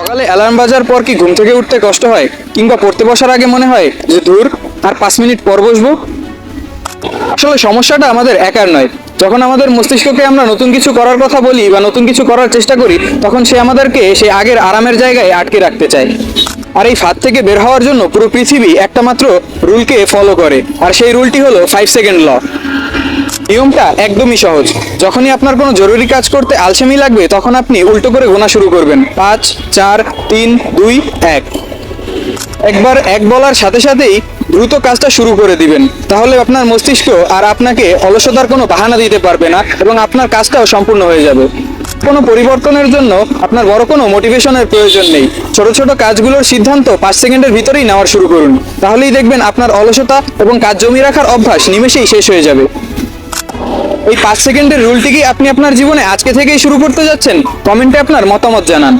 সকালে অ্যালার্ম বাজার পর কি ঘুম থেকে উঠতে কষ্ট হয়, কিংবা পড়তে বসার আগে মনে হয় যে ধুর আর 5 মিনিট পর বসবো? আসলে সমস্যাটা আমাদের একার নয়। যখন আমাদের মস্তিষ্ককে আমরা নতুন কিছু করার কথা বলি বা নতুন কিছু করার চেষ্টা করি, তখন সে আমাদেরকে সেই আগের আরামের জায়গায় আটকে রাখতে চায়। আর এই ফাঁদ থেকে বের হওয়ার জন্য পুরো পৃথিবী একটা মাত্র রুলকে ফলো করে, আর সেই রুলটি হলো 5 সেকেন্ড ল। নিয়মটা একদমই সহজ। যখনই আপনার কোনো জরুরি কাজ করতে আলসেমি লাগবে, তখন আপনি উল্টো করে গোনা শুরু করবেন, 5, 4, 3, 2, 1। একবার এক বলার সাথে সাথেই দ্রুত কাজটা শুরু করে দিবেন। তাহলে আপনার মস্তিষ্ক আর আপনাকে অলসতার কোনো বাহানা দিতে পারবে না, এবং আপনার কাজটাও সম্পূর্ণ হয়ে যাবে। কোনো পরিবর্তনের জন্য আপনার বড় কোনো মোটিভেশনের প্রয়োজন নেই। ছোট ছোট কাজগুলোর সিদ্ধান্ত 5 সেকেন্ডের ভিতরেই নেওয়া শুরু করুন। তাহলেই দেখবেন আপনার অলসতা এবং কাজ জমি রাখার অভ্যাস নিমেষেই শেষ হয়ে যাবে। এই 5 সেকেন্ডের রুলটি কি আপনি আপনার জীবনে আজকে থেকেই শুরু করতে যাচ্ছেন? কমেন্টে আপনার মতামত জানান।